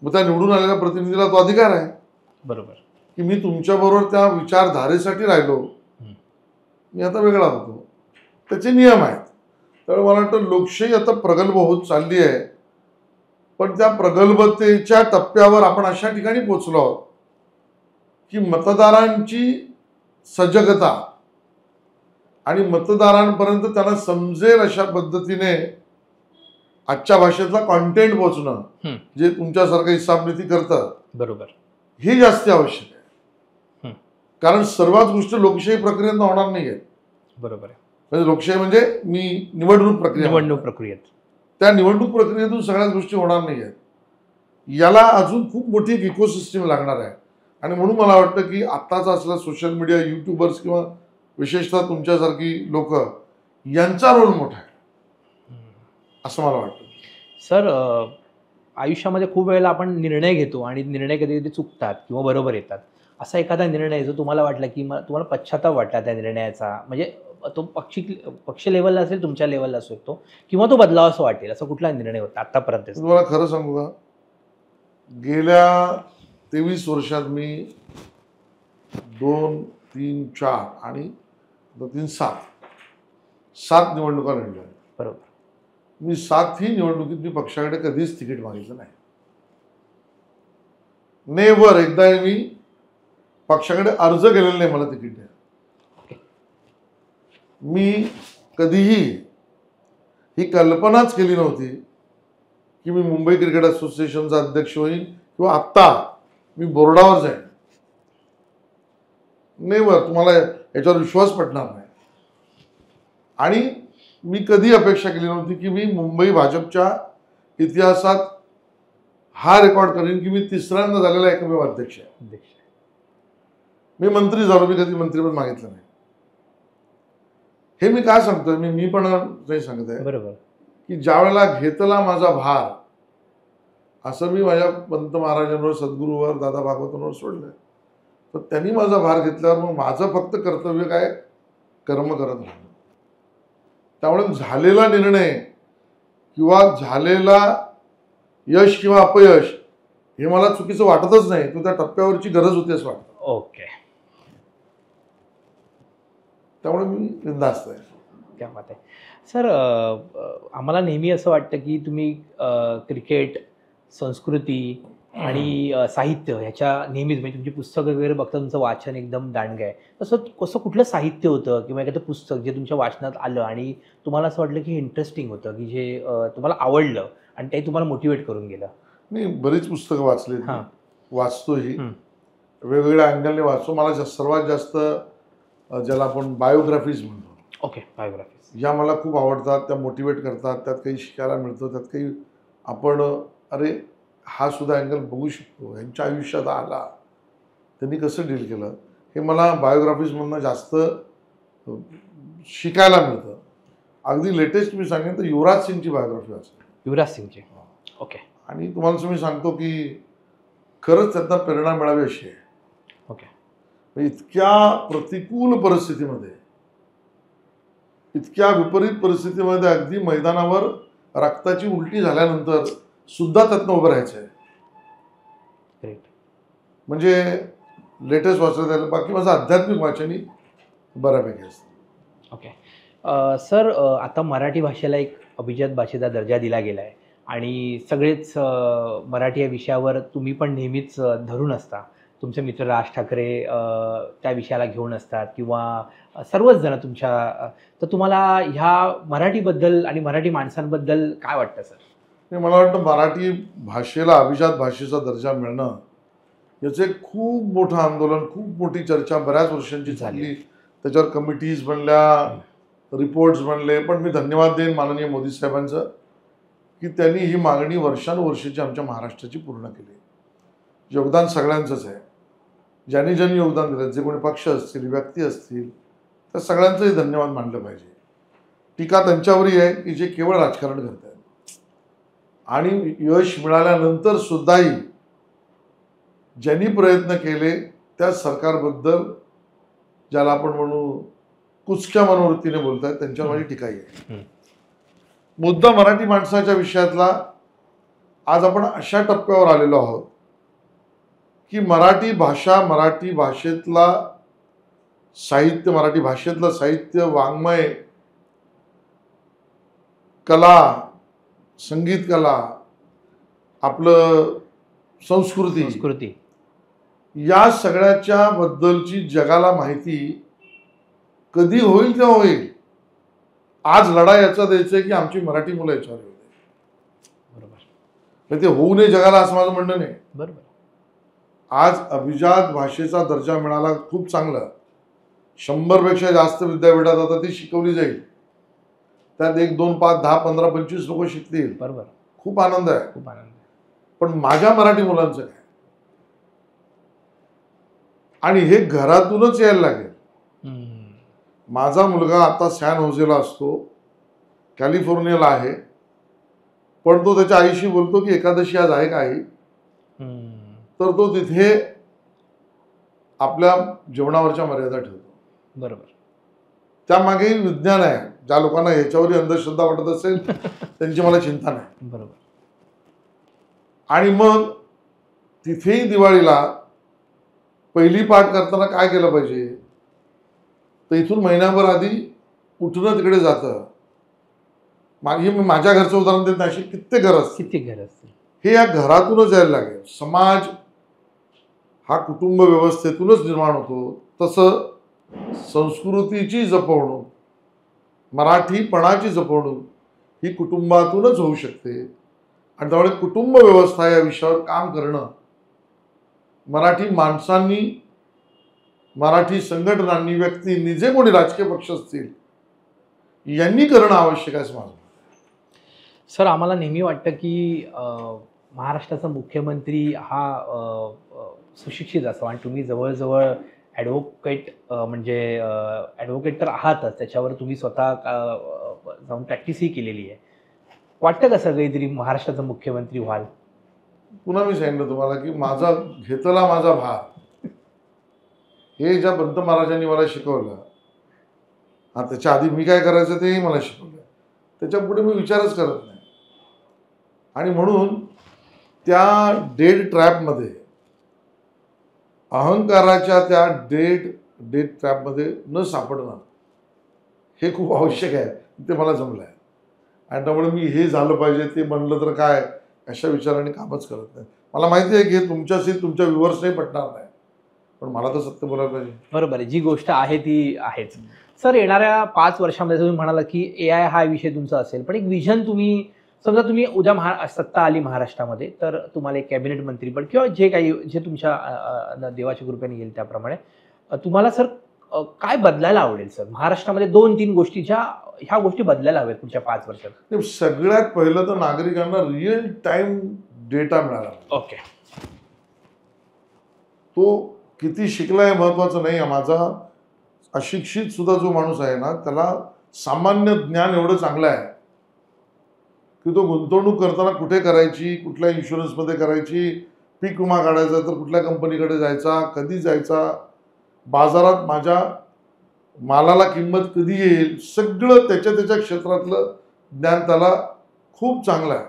मग त्या निवडून आलेल्या प्रतिनिधीला तो अधिकार आहे बरोबर की मी तुमच्याबरोबर त्या विचारधारेसाठी राहिलो, मी आता वेगळा होतो. त्याचे नियम आहेत. त्यामुळे मला वाटतं लोकशाही आता प्रगल्भ होत चालली आहे, पण त्या प्रगल्भतेच्या टप्प्यावर आपण अशा ठिकाणी पोचलो आहोत की मतदारांची सजगता आणि मतदारांपर्यंत त्यांना समजेल अशा पद्धतीने आजच्या भाषेतला कॉन्टेंट पोहोचणं, जे तुमच्यासारखं हिसाबनीती करतं, बरोबर, हे जास्त आवश्यक आहे. कारण सर्वच गोष्टी लोकशाही प्रक्रियेत होणार नाही आहेत. बरोबर आहे. म्हणजे लोकशाही म्हणजे मी निवडणूक प्रक्रियेत त्या निवडणूक प्रक्रियेतून सगळ्याच गोष्टी होणार नाही आहेत. याला अजून खूप मोठी एक इकोसिस्टीम लागणार आहे. आणि म्हणून मला वाटतं की आत्ताचा असला सोशल मीडिया, युट्यूबर्स किंवा विशेषतः तुमच्यासारखी लोक, यांचा रोल मोठा आहे असं मला वाटतं. सर, आयुष्यामध्ये खूप वेळेला आपण निर्णय घेतो आणि निर्णय कधी कधी चुकतात किंवा बरोबर येतात. असा एखादा निर्णय जो तुम्हाला वाटला की तुम्हाला पश्चाताप वाटला त्या निर्णयाचा, म्हणजे तो पक्ष लेवलला असेल, तुमच्या लेवलला असू शकतो, किंवा तो बदलावा असं वाटेल, असा कुठला निर्णय होता आतापर्यंत? तुम्हाला खरं सांगू का, गेल्या 23 वर्षात मी 2, 3, 4 आणि 2, 3, 7 निवडणुका लढल्या. बरोबर. मी 7ही निवडणुकीत मी पक्षाकडे कधीच तिकीट मागितलं नाही. नेव्हर. एकदा मी पक्षाकडे अर्ज केलेला नाही मला तिकीट द्या. मी कधीही ही कल्पनाच केली नव्हती की मी मुंबई क्रिकेट असोसिएशनचा अध्यक्ष होईल किंवा आत्ता मी बोर्डावर जाईन. नेव्हर. तुम्हाला याच्यावर विश्वास पटणार नाही. आणि मी कधी अपेक्षा केली नव्हती की मी मुंबई भाजपच्या इतिहासात हा रेकॉर्ड करीन की मी तिसऱ्यांदा झालेला एकमेव अध्यक्ष आहे. मी मंत्री झालो, मी कधी मंत्रिपद मागितलं नाही. हे मी काय सांगतोय, मी पण नाही सांगत आहे. बरोबर. की ज्या वेळेला घेतला माझा भार, असं मी माझ्या पंत महाराजांवर, सद्गुरूवर, दादा भागवतांवर सोडलंय. तर त्यांनी माझा भार घेतल्यावर मग माझं फक्त कर्तव्य काय, कर्म करत राहणं. त्यामुळे झालेला निर्णय किंवा झालेला यश किंवा अपयश हे मला चुकीचं वाटतच नाही. तो त्या टप्प्यावरची गरज होती असं वाटतं. ओके. त्यामुळे मी बिनधास्त आहे. क्या बात आहे. सर, आम्हाला नेहमी असं वाटतं की तुम्ही क्रिकेट, संस्कृती आणि साहित्य ह्याच्या नेहमीच, म्हणजे तुमची पुस्तकं वगैरे बघता तुमचं वाचन एकदम दांडगं आहे. कसं कुठलं साहित्य होतं किंवा एखादं पुस्तक जे तुमच्या वाचनात आलं आणि तुम्हाला असं वाटलं की इंटरेस्टिंग होतं, की जे तुम्हाला आवडलं आणि ते तुम्हाला मोटिवेट करून गेलं? मी बरीच पुस्तकं वाचली, वाचतोही, वेगवेगळ्या अँगलने वाचतो. मला सर्वात जास्त ज्याला आपण बायोग्राफीज म्हणतो, ओके, बायोग्राफीज. या मला खूप आवडतात, त्या मोटिवेट करतात, त्यात काही शिकायला मिळतं, त्यात काही आपण अरे हा सुद्धा अँगल बघू शकतो, ह्यांच्या आयुष्यात आला, त्यांनी कसं डील केलं, हे मला बायोग्राफीजमधनं जास्त शिकायला मिळतं. अगदी लेटेस्ट मी सांगेन तर युवराज सिंगची बायोग्राफी असेल. युवराज सिंगचे. ओके. आणि तुम्हाला मी सांगतो की खरंच त्यांना प्रेरणा मिळावी अशी आहे. ओके. इतक्या प्रतिकूल परिस्थितीमध्ये, इतक्या विपरीत परिस्थितीमध्ये अगदी मैदानावर रक्ताची उलटी झाल्यानंतर सुद्धा त्यातनं उभं राहायचं आहे. ग्रेट. म्हणजे लेटेस्ट वाचत आहे. बाकी माझं आध्यात्मिक वाचनही बऱ्यापैकी असतं. ओके. सर, आता मराठी भाषेला एक अभिजात भाषेचा दर्जा दिला गेला आहे आणि सगळेच मराठी या विषयावर तुम्ही पण नेहमीच धरून असता. तुमचे मित्र राज ठाकरे त्या विषयाला घेऊन असतात किंवा सर्वच जण तुमच्या तर तुम्हाला ह्या मराठीबद्दल आणि मराठी माणसांबद्दल काय वाटतं सर? मला वाटतं मराठी भाषेला अभिजात भाषेचा दर्जा मिळणं याचं एक खूप मोठं आंदोलन, खूप मोठी चर्चा बऱ्याच वर्षांची झाली. त्याच्यावर कमिटीज बनल्या, रिपोर्ट्स बनले. पण मी धन्यवाद देईन माननीय मोदी साहेबांचं की त्यांनी ही मागणी वर्षानुवर्षाची आमच्या महाराष्ट्राची पूर्ण केली. योगदान सगळ्यांचंच आहे. ज्यांनी ज्यांनी योगदान दिलं, जे कोणी पक्ष असतील, व्यक्ती असतील, त्या सगळ्यांचंही धन्यवाद मानलं पाहिजे. टीका त्यांच्यावरही आहे की जे केवळ राजकारण करत आहेत. आणि यश मिळाल्यानंतर सुद्धाही ज्यांनी प्रयत्न केले त्या सरकारबद्दल, ज्याला आपण म्हणू कुचक्या मनोवृत्तीने बोलतायत, त्यांच्यावर माझी टीकाही आहे. मुद्दा मराठी माणसाच्या विषयातला आज आपण अशा टप्प्यावर आलेलो आहोत की मराठी भाषा, मराठी भाषेतला साहित्य, मराठी भाषेतलं साहित्य, वाङ्मय, कला, संगीत कला, आपलं संस्कृती, या सगळ्याच्या बद्दलची जगाला माहिती कधी होईल तेव्हा होईल. आज लढा याचा द्यायचा आहे की आमची मराठी मुलं याच्यावर येऊ दे. बरोबर. ते होऊ नये जगाला असं माझं म्हणणं नाही. बरोबर. आज अभिजात भाषेचा दर्जा मिळाला, खूप चांगलं. 100पेक्षा जास्त विद्यापीठात आता ती शिकवली जाईल. त्यात 1, 2, 5, 10, 15, 25 लोक शिकतील. बरोबर. खूप आनंद आहे. खूप आनंद. पण माझ्या मराठी मुलांचं काय? आणि हे घरातूनच यायला लागेल. माझा मुलगा आता सॅन होजेला असतो, कॅलिफोर्नियाला आहे, पण तो त्याच्या आईशी बोलतो की एकादशी आज आहे का आई? तर तो तिथे आपल्या जेवणावरच्या मर्यादा ठेवतो. बरोबर. त्यामागेही विज्ञान आहे. ज्या लोकांना ह्याच्यावरही अंधश्रद्धा वाटत असेल त्यांची मला चिंता नाही. बरोबर. आणि मग तिथेही दिवाळीला पहिली पाठ करताना काय केलं पाहिजे? तर इथून महिनाभर आधी उठणं तिकडे जातं. माझ्या घरचं उदाहरण देत नाही, कित्येक घर असतील. हे या घरातूनच यायला लागेल. समाज हा कुटुंब व्यवस्थेतूनच निर्माण होतो. तसं संस्कृतीची जपवणूक, मराठीपणाची जपवणूक ही कुटुंबातूनच होऊ शकते. आणि त्यामुळे कुटुंब व्यवस्था या विषयावर काम करणं मराठी माणसांनी, मराठी संघटनांनी, व्यक्तींनी, जे कोणी राजकीय पक्ष असतील यांनी करणं आवश्यक आहे असं माझं. सर, आम्हाला नेहमी वाटतं की महाराष्ट्राचा मुख्यमंत्री हा सुशिक्षित असावा आणि तुम्ही जवळजवळ ॲडव्होकेट म्हणजे ॲडव्होकेट तर आहातच, त्याच्यावर तुम्ही स्वतः जाऊन प्रॅक्टिसही केलेली आहे. वाटतं का सर काहीतरी महाराष्ट्राचा मुख्यमंत्री व्हाल? पुन्हा मी सांगितलं तुम्हाला की माझा घेतला माझा भार, हे ज्या पंत महाराजांनी मला शिकवलं, हा त्याच्या आधी मी काय करायचं तेही मला शिकवलं. त्याच्या पुढे मी विचारच करत नाही. आणि म्हणून त्या डेड ट्रॅपमध्ये, अहंकाराच्या त्या डेड ट्रॅपमध्ये न सापडणं हे खूप आवश्यक आहे. ते मला जमलं आहे. आणि त्यामुळे मी हे झालं पाहिजे, ते बनलं तर काय, अशा विचाराने कामच करत नाही. मला माहिती आहे की हे तुमच्याशी, तुमच्या व्ह्युअर्सही पटणार नाही, पण मला तर सत्य बोलायला पाहिजे. बरोबर आहे. जी गोष्ट आहे ती आहेच. सर, येणाऱ्या 5 वर्षामध्ये तुम्ही म्हणाला की AI हा विषय तुमचा असेल, पण एक विजन तुम्ही, समजा तुम्ही उद्या सत्ता आली महाराष्ट्रामध्ये, तर तुम्हाला एक कॅबिनेट मंत्रीपद किंवा जे काही जे तुमच्या देवाच्या कृपेने येईल त्याप्रमाणे तुम्हाला सर काय बदलायला आवडेल सर महाराष्ट्रामध्ये 2-3 गोष्टीच्या ह्या गोष्टी बदलायला हव्यात पुढच्या 5 वर्षात? सगळ्यात पहिलं तर नागरिकांना रिअल टाइम डेटा मिळाला. ओके. तो किती शिकलाय महत्वाचं नाही. माझा अशिक्षित सुद्धा जो माणूस आहे ना त्याला सामान्य ज्ञान एवढं चांगलं आहे की तो गुंतवणूक करताना कुठे करायची, कुठल्या इन्शुरन्समध्ये करायची, पीक विमा काढायचा तर कुठल्या कंपनीकडे जायचा, कधी जायचा, बाजारात माझ्या मालाला किंमत कधी येईल, सगळं त्याच्या क्षेत्रातलं ज्ञान त्याला खूप चांगलं आहे.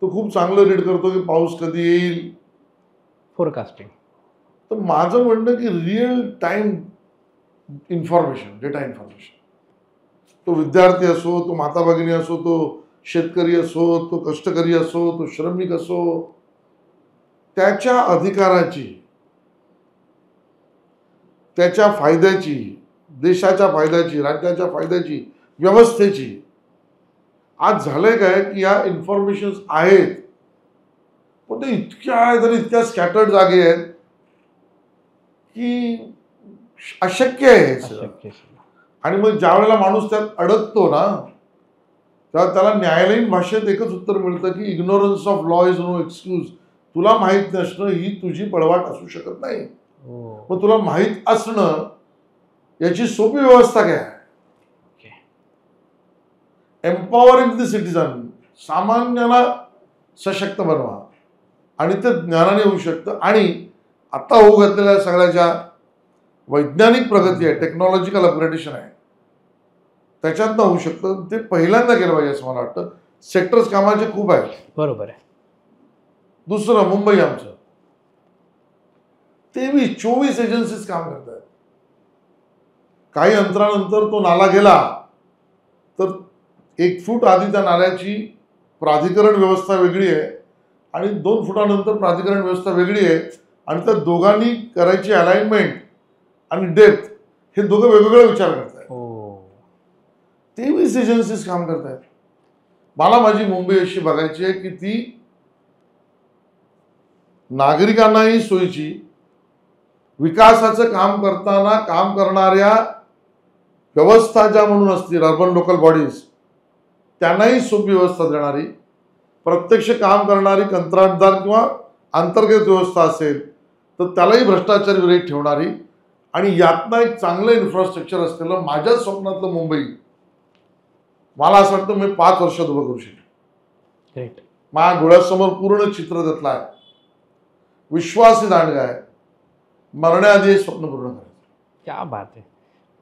तो खूप चांगलं रीड करतो की पाऊस कधी येईल, फोरकास्टिंग. तर माझं म्हणणं की real time information, data information, तो विद्यार्थी असो, तो माता भगिनी असो, तो शेतकरी असो, तो कष्टकरी असो, तो श्रमिक असो, त्याच्या अधिकाराची, त्याच्या फायद्याची, देशाच्या फायद्याची, राज्याच्या फायद्याची, व्यवस्थेची. आज झालंय काय की या इन्फॉर्मेशन्स आहेत पण ते इतक्या आहेत आणि इतक्या स्कॅटर्ड जागे आहेत की अशक्य आहे. आणि मग ज्या वेळेला माणूस त्यात अडकतो ना तेव्हा त्याला न्यायालयीन भाषेत एकच उत्तर मिळतं की ignorance of law is no excuse. तुला माहीत नसणं ही तुझी पळवाट असू शकत नाही. मग तुला माहीत असणं याची सोपी व्यवस्था काय? एम्पॉवरिंग द सिटीजन, सामान्याला सशक्त बनवा आणि ते ज्ञानाने होऊ शकतं. आणि आता होऊ घातलेल्या सगळ्या ज्या वैज्ञानिक प्रगती आहे, टेक्नॉलॉजिकल अपग्रेडेशन आहे, त्याच्यातनं होऊ शकतं. ते पहिल्यांदा केलं पाहिजे असं मला वाटतं. सेक्टर्स कामाचे खूप आहेत. बरोबर आहे. दुसरं, मुंबई आमचं 23-24 एजन्सीज काम करत आहेत. काही अंतरानंतर तो नाला गेला तर 1 फूट आधी त्या नाल्याची प्राधिकरण व्यवस्था वेगळी आहे आणि 2 फुटानंतर प्राधिकरण व्यवस्था वेगळी आहे आणि त्या दोघांनी करायची अलाइनमेंट आणि डेप्थ हे दोघं वेगवेगळे विचार करतात. 23 एजन्सीज काम करत आहेत. मला माझी मुंबई अशी बघायची आहे की ती नागरिकांनाही सोयीची, विकासाचं काम करताना काम करणाऱ्या व्यवस्था ज्या म्हणून असतील अर्बन लोकल बॉडीज त्यांनाही सोपी व्यवस्था देणारी, प्रत्यक्ष काम करणारी कंत्राटदार किंवा अंतर्गत व्यवस्था असेल तर त्यालाही भ्रष्टाचार विरहित ठेवणारी आणि यातनं एक चांगलं इन्फ्रास्ट्रक्चर असलेलं माझ्या स्वप्नातलं मुंबई मला असं वाटतं मी 5 वर्षात उभं करू शकेन. माझ्या डोळ्यासमोर पूर्ण चित्र त्यातलं आहे. विश्वासी दांडगा आहे. मरण्याआधी हे स्वप्न पूर्ण करायचं. क्या बात आहे.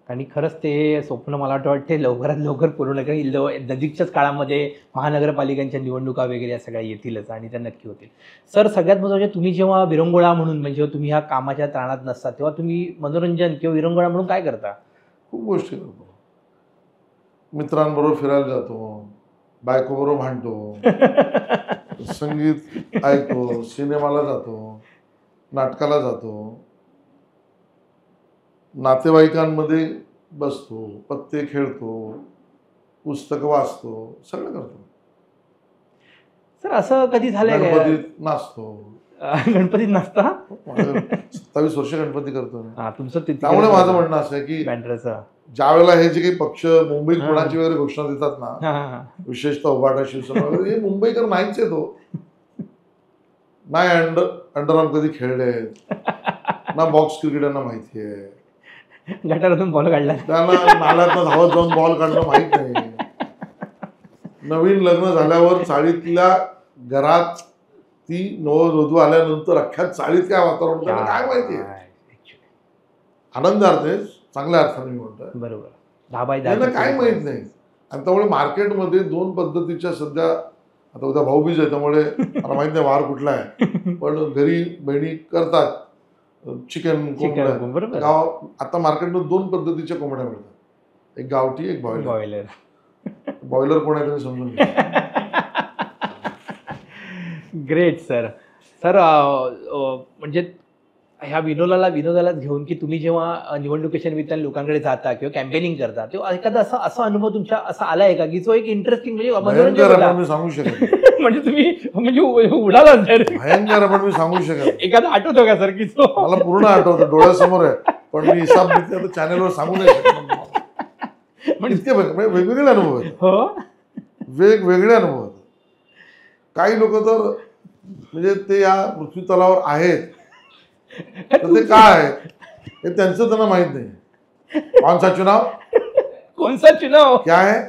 आणि खरंच ते स्वप्न मला वाटते लवकरात लवकर पूर्ण करेल. नजीकच्याच काळामध्ये महानगरपालिकांच्या निवडणुका वगैरे या सगळ्या येतीलच आणि त्या नक्की होतील. सर सगळ्यात महत्त्वाचे, तुम्ही जेव्हा विरंगुळा म्हणून म्हणजे तुम्ही ह्या कामाच्या त्राणात नसता तेव्हा तुम्ही मनोरंजन किंवा विरंगुळा म्हणून काय करता? खूप गोष्टी करतो. मित्रांबरोबर फिरायला जातो, बायकोबरोबर भांडतो, संगीत ऐकतो, सिनेमाला जातो, नाटकाला जातो, नातेवाईकांमध्ये बसतो, पत्ते खेळतो, पुस्तकं वाचतो, सगळं करतो. सर असं कधी झालंय का? गणपतीत नाचतो. गणपतीत नाचता? 27 वर्ष गणपती करतो. तुमचं त्यामुळे माझं म्हणणं असं आहे की ज्या वेळेला हे जे काही पक्ष मुंबईत कोणाची वगैरे घोषणा देतात ना, विशेषतः उभाटा, शिवसेना वगैरे, हे मुंबईकर नाहीच आहे. तो नाही अंडरआर्म कधी खेळले ना, बॉक्स क्रिकेटरना माहिती आहे, गटारातून बॉल काढला, त्यांना नाल्यातनं धावत जाऊन बॉल काढणं माहित नाही. नवीन लग्न झाल्यावर चाळीतल्या घरात ती नववधू आल्यानंतर अख्ख्या चाळीत काय वातावरण त्यांना काय माहिती आहे. आनंदार्थ चांगल्या अर्थाने मी म्हणतोय. बरोबर. त्यांना काय माहित नाही. आणि त्यामुळे मार्केटमध्ये 2 पद्धतीच्या सध्या, आता उद्या भाऊबीज आहे त्यामुळे मला माहित नाही वार कुठला आहे, पण घरी बहिणी करतात चिकन कोंबड्या. आता मार्केटमध्ये 2 पद्धतीच्या कोंबड्या मिळतात, एक गावठी, एक बॉयलर. बॉयलर कोण आहे तुम्ही समजून घ्या. Great sir. सर म्हणजे ह्या विनोदालाच घेऊन की तुम्ही जेव्हा निवडणुकीच्या निमित्ताने लोकांकडे जाता किंवा कॅम्पेनिंग करता तेव्हा एखादा असा अनुभव तुमच्या असा आलाय का की जो एक इंटरेस्टिंग म्हणजे मनोरंजन मी सांगू शकत म्हणजे तुम्ही म्हणजे उडाला सर, भयंकर, पण मी सांगू शकत. एखादा आठवतो का सर की तो? मला पूर्ण आठवतं, डोळ्यासमोर आहे. पण मी हिसाब नीती आता चॅनेलवर सांगू नाही शकत. पण इतके म्हणजे वेगवेगळे अनुभव आहेत. हो, वेगवेगळे अनुभव आहेत. काही लोक तर म्हणजे ते या पृथ्वी तलावर आहेत, तर ते काय आहे हे त्यांचं त्यांना माहित नाही. कौन सा चुनाव, कोणसा चुनाव, क्या है,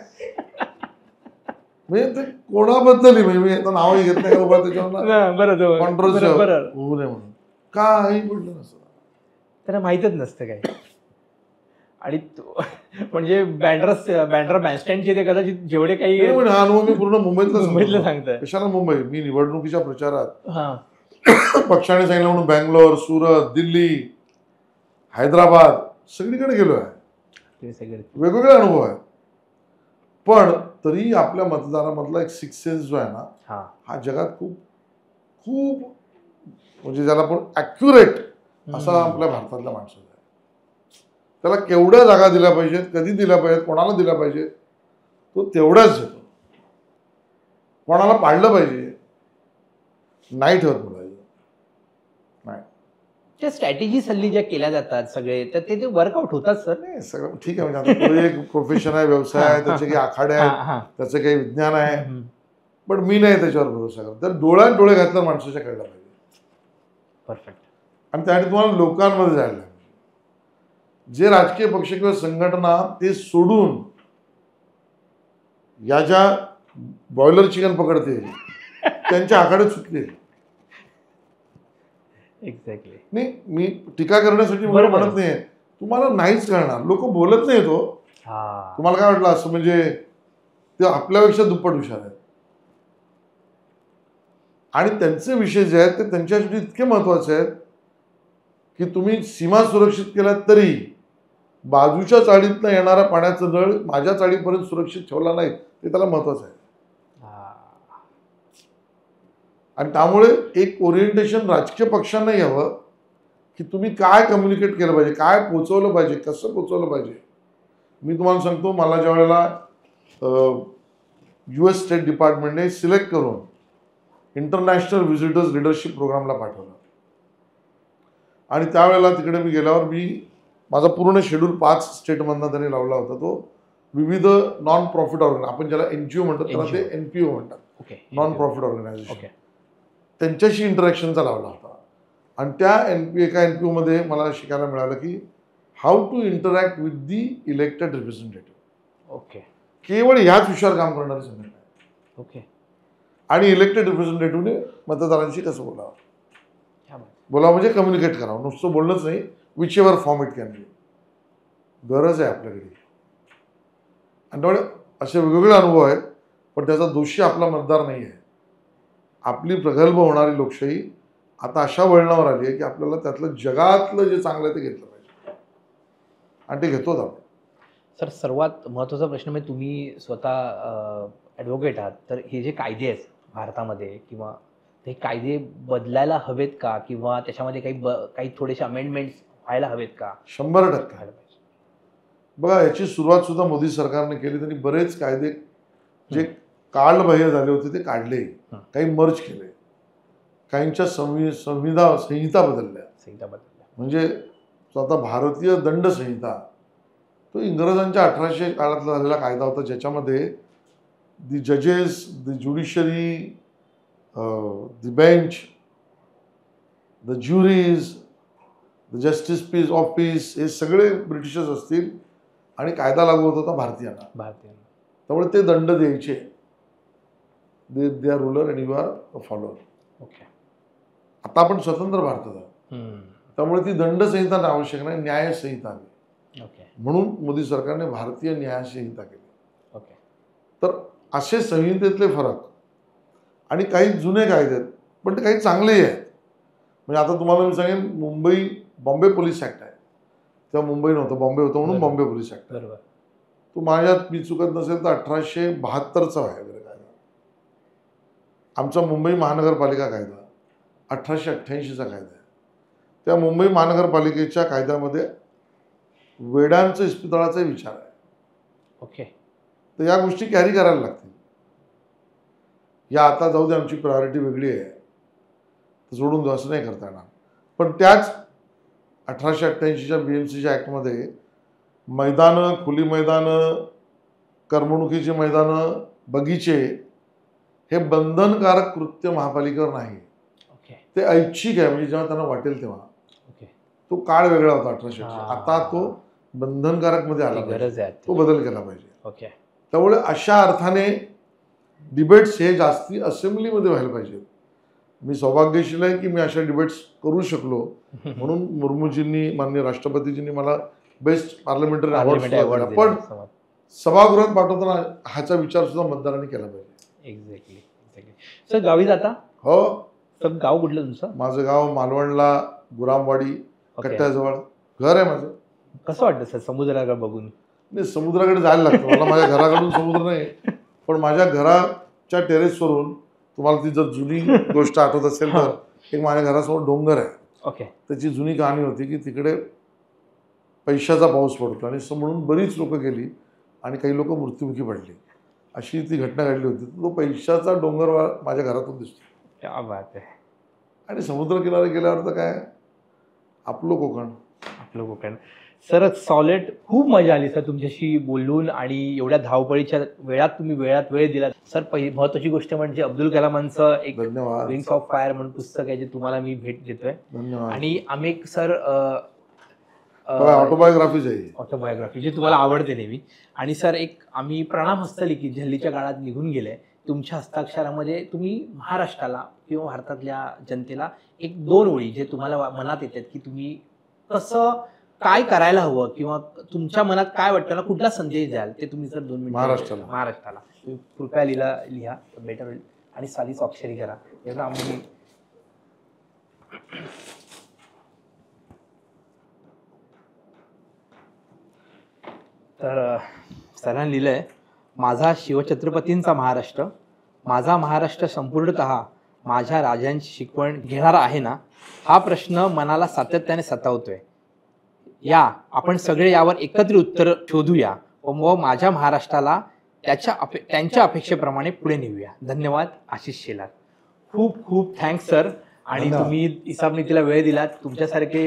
म्हणजे ते कोणाबद्दल म्हणजे मी आता नावही घेत नाही का बाबा त्याच्यावर बरोबर कॉन्ट्रोवर्सी बरोबर. होऊ नये म्हणून. काही पडलं नसतं. त्यांना माहीतच नसतं काय. आणि म्हणजे बँड्रा बँडस्टँडचे ते कदाचित जेवढे काही नाही, म्हणजे हा अनुभव मी पूर्ण मुंबईतला मुंबईतलं सांगताय. कशाला मुंबई, मी निवडणुकीच्या प्रचारात हा पक्षाने सांगितलं म्हणून बँगलोर, सुरत, दिल्ली, हैदराबाद सगळीकडे गेलो आहे. ते सगळे वेगवेगळे अनुभव आहेत. पण तरी आपल्या मतदारामधला एक सिक्स सेन्स जो आहे ना, हा जगात खूप खूप म्हणजे ज्याला आपण ॲक्युरेट असा आपल्या भारतातल्या माणसाचा आहे. त्याला केवढ्या जागा दिल्या पाहिजेत, कधी दिल्या पाहिजेत, कोणाला दिल्या पाहिजेत, तो तेवढाच देतो. कोणाला पाडलं पाहिजे नाही ठेवत बोलायचं नाही. त्या स्ट्रॅटेजीज हल्ली ज्या केल्या जातात सगळे, तर ते वर्कआउट होतात सर. नाही सगळं ठीक आहे. म्हणजे आता तो एक प्रोफेशन आहे, व्यवसाय आहे, त्याचे काही आखाडे आहेत, त्याचं काही विज्ञान आहे. पण मी नाही त्याच्यावर भरोसा करत. तर डोळ्यात डोळे घातल्या माणसाच्या कळलं पाहिजे. परफेक्ट. आणि त्यासाठी तुम्हाला लोकांमध्ये जायला लागेल. जे राजकीय पक्ष किंवा संघटना ते सोडून या ज्या बॉयलर चिकन पकडते त्यांच्या आखाडे सुटले. एक्झॅक्टली. नाही, मी टीका करण्यासाठी मला म्हणत नाही. तुम्हाला नाहीच कळणार. लोक बोलत नाही तो. तुम्हाला काय वाटलं असं म्हणजे ते आपल्यापेक्षा दुप्पट हुशार आहेत. आणि त्यांचे विषय जे आहेत ते त्यांच्यासाठी इतके महत्वाचे आहेत की तुम्ही सीमा सुरक्षित केल्यात तरी बाजूच्या चाळीतनं येणारा पाण्याचा नळ माझ्या चाळीपर्यंत सुरक्षित ठेवला नाही, ते त्याला महत्वाचं आहे. आणि त्यामुळे एक ओरिएंटेशन राजकीय पक्षांना यावं की तुम्ही काय कम्युनिकेट केलं पाहिजे, काय पोचवलं पाहिजे, कसं पोचवलं पाहिजे. मी तुम्हाला सांगतो, मला ज्या वेळेला US स्टेट डिपार्टमेंटने सिलेक्ट करून इंटरनॅशनल व्हिजिटर्स लिडरशिप प्रोग्रामला पाठवलं आणि त्यावेळेला तिकडे मी गेल्यावर माझा पूर्ण शेड्यूल 5 स्टेटमधनं त्यांनी लावला होता. तो विविध नॉन प्रॉफिट ऑर्गनायझेशन, आपण ज्याला NGO म्हणतात त्याला ते NPO म्हणतात, नॉन प्रॉफिट ऑर्गनायझेशन, त्यांच्याशी इंटरॅक्शनचा लावला होता. आणि त्या एका NPO मध्ये मला शिकायला मिळालं की how to interact with the elected representative. केवळ ह्याच विषयावर काम करणारे संघटना. आणि इलेक्टेड रिप्रेझेंटेटिव्हने मतदारांशी कसं बोलावं म्हणजे कम्युनिकेट करावं, नुसतं बोलणंच नाही, which ever form it can be. गरज आहे आपल्याकडे. आणि त्यामुळे असे वेगवेगळे अनुभव आहेत. पण त्याचा दोषी आपला मतदार नाही आहे. आपली प्रगल्भ होणारी लोकशाही आता अशा वळणावर आली आहे की आपल्याला त्यातलं जगातलं जे चांगलं आहे ते घेतलं पाहिजे. आणि ते घेतोच आपण. सर, सर्वात महत्त्वाचा प्रश्न म्हणजे तुम्ही स्वतः ॲडव्होकेट आहात, तर हे जे कायदे आहेत भारतामध्ये किंवा ते कायदे बदलायला हवेत का, किंवा त्याच्यामध्ये काही थोडेसे अमेंडमेंट्स व्हायला हवेत का? 100%. बघा, याची सुरुवात सुद्धा मोदी सरकारने केली. त्यांनी बरेच कायदे जे कालबाह्य झाले होते ते काढले, काही मर्ज केले, काहींच्या संहिता बदलल्या. म्हणजे स्वतः भारतीय दंड संहिता तो इंग्रजांच्या 1800 काळातला झालेला कायदा होता, ज्याच्यामध्ये दी जजेस, the judiciary, the bench, the juries, the justice peace of peace, हे सगळे ब्रिटिशर्स असतील आणि कायदा लागू होत होता भारतीयांना. त्यामुळे ते दंड द्यायचे. They are ruler and you are follower. आता आपण स्वतंत्र भारतात आहोत, त्यामुळे ती दंड संहिता आवश्यक नाही, न्याय संहिता आली. म्हणून मोदी सरकारने भारतीय न्याय संहिता केली. तर असे संहितेतले फरक आणि काही जुने कायदे आहेत, पण ते काही चांगलेही आहेत. म्हणजे आता तुम्हाला मी सांगेन, बॉम्बे पोलीस ॲक्ट आहे, तेव्हा मुंबई नव्हतं, बॉम्बे होतं म्हणून बॉम्बे पोलीस ॲक्ट. तो माझ्यात मी चुकत नसेल तर 1872चा आहे कायदा. आमचा मुंबई महानगरपालिका कायदा 1888चा कायदा आहे. त्या मुंबई महानगरपालिकेच्या कायद्यामध्ये वेड्यांचं इस्पितळाचा विचार आहे. तर या गोष्टी कॅरी करायला लागतील. या आता जाऊ दे, आमची प्रायोरिटी वेगळी आहे, सोडून देऊ असं नाही करता येणार. पण त्याच 1888च्या BMCच्या ॲक्टमध्ये मैदानं, खुली मैदानं, करमणुकीची मैदानं, बगीचे हे बंधनकारक कृत्य महापालिकेवर नाही. ओके ते ऐच्छिक आहे, म्हणजे जेव्हा त्यांना वाटेल तेव्हा. ओके तो काळ वेगळा होता 1888. हा. आता तो बंधनकारक मध्ये आला पाहिजे. गरज आहे तो बदल केला पाहिजे. ओके त्यामुळे अशा अर्थाने डिबेट्स हे जास्ती असेंब्लीमध्ये व्हायला पाहिजे. मी सौभाग्यशील आहे की मी अशा डिबेट्स करू शकलो, म्हणून मुर्मूजींनी, माननीय राष्ट्रपतीजींनी मला बेस्ट पार्लमेंटरी अवॉर्ड. पण सभागृहात पाठवताना ह्याचा विचार सुद्धा मतदारांनी केला पाहिजे. Exactly exactly. सर गावी जाता? हो. सर गाव कुठलं तुमचं? माझं गाव मालवणला, गुरामवाडी कट्ट्याजवळ घर आहे माझं. कसं वाटतं सर समुद्राकडे बघून? नाही, समुद्राकडे जायला लागतं मला. माझ्या घराकडून समुद्र नाही, पण माझ्या घराच्या टेरेसवरून तुम्हाला ती जर जुनी गोष्ट आठवत असेल तर एक माझ्या घरासमोर डोंगर आहे. ओके. त्याची जुनी कहाणी होती की तिकडे पैशाचा पाऊस पडतो आणि म्हणून बरीच लोक गेली आणि काही लोक मृत्युमुखी पडली, अशी ती घटना घडली होती. तो पैशाचा डोंगर माझ्या घरातून दिसतो. क्या बात आहे. आणि समुद्रकिनारे गेल्यावर तर काय आपलं कोकण. आपलं कोकण. सर सॉलिड खूप मजा आली सर तुमच्याशी बोलून, आणि एवढ्या धावपळीच्या वेळात तुम्ही वेळ दिला सर. महत्वाची गोष्ट म्हणजे अब्दुल कलामांचं एक धन्यवाद विंग्स ऑफ फायर म्हणून पुस्तक आहे जे तुम्हाला मी भेट देतोय. धन्यवाद. आणि आम्ही एक सर ऑटोबायोग्राफीज आहे, ऑटोबायोग्राफी जी तुम्हाला आवडते नेहमी. आणि सर एक आम्ही प्रणाम हस्तलिखित हल्लीच्या काळात निघून गेले तुमच्या हस्ताक्षरामध्ये तुम्ही महाराष्ट्राला किंवा भारतातल्या जनतेला एक 2 ओळी जे तुम्हाला मनात येतात की तुम्ही कसं काय करायला हवं किंवा तुमच्या मनात काय वाटतं ना, कुठला संदेश द्याल ते तुम्ही सर 2 मिनिट महाराष्ट्राला कृपया लिहा बेटर होईल. आणि साली स्वाक्षरी करा. याचं आम्ही तर सरांनी लिहिलंय, माझा शिवछत्रपतींचा महाराष्ट्र, माझा महाराष्ट्र संपूर्णतः माझ्या राजांची शिकवण घेणारा आहे ना, हा प्रश्न मनाला सातत्याने सतावतोय. या आपण सगळे यावर एकत्रित उत्तर शोधूया व माझ्या महाराष्ट्राला त्यांच्या अपेक्षेप्रमाणे पुढे नेऊया. धन्यवाद. आशिष शेलार. खूप खूप थँक्स सर. आणि तुम्ही इसाब नीतीला वेळ दिलात. तुमच्यासारखे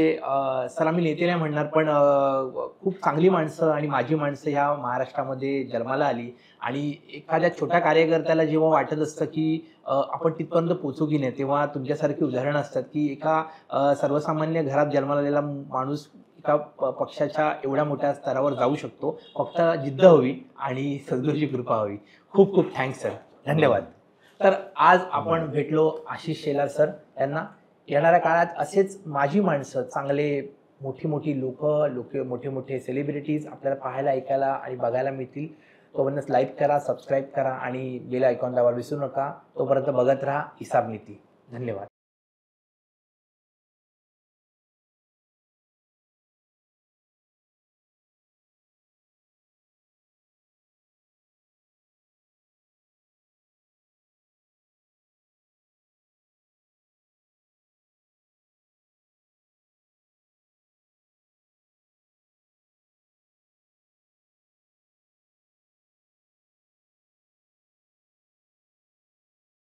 सर आम्ही नेते नाही म्हणणार, पण खूप चांगली माणसं आणि माझी माणसं ह्या महाराष्ट्रामध्ये जन्माला आली. आणि एखाद्या छोट्या कार्यकर्त्याला जेव्हा वाटत असतं की आपण तिथपर्यंत पोहोचू की नाही, तेव्हा तुमच्यासारखी उदाहरणं असतात की एका सर्वसामान्य घरात जन्माला आलेला माणूस एका पक्षाच्या एवढ्या मोठ्या स्तरावर जाऊ शकतो. फक्त जिद्द हवी आणि सद्गुरूची कृपा हवी. खूप खूप थँक्स सर. धन्यवाद. तर आज आपण भेटलो आशिष शेलार सर यांना. येणाऱ्या काळात असेच माझी माणसं, चांगले मोठी लोक मोठे मोठे सेलिब्रिटीज आपल्याला पाहायला, ऐकायला आणि बघायला मिळतील. तोपर्यंत लाईक करा, सबस्क्राईब करा आणि बेल आयकॉन दाबायला विसरू नका. तोपर्यंत बघत राहा हिसाब नीती. धन्यवाद.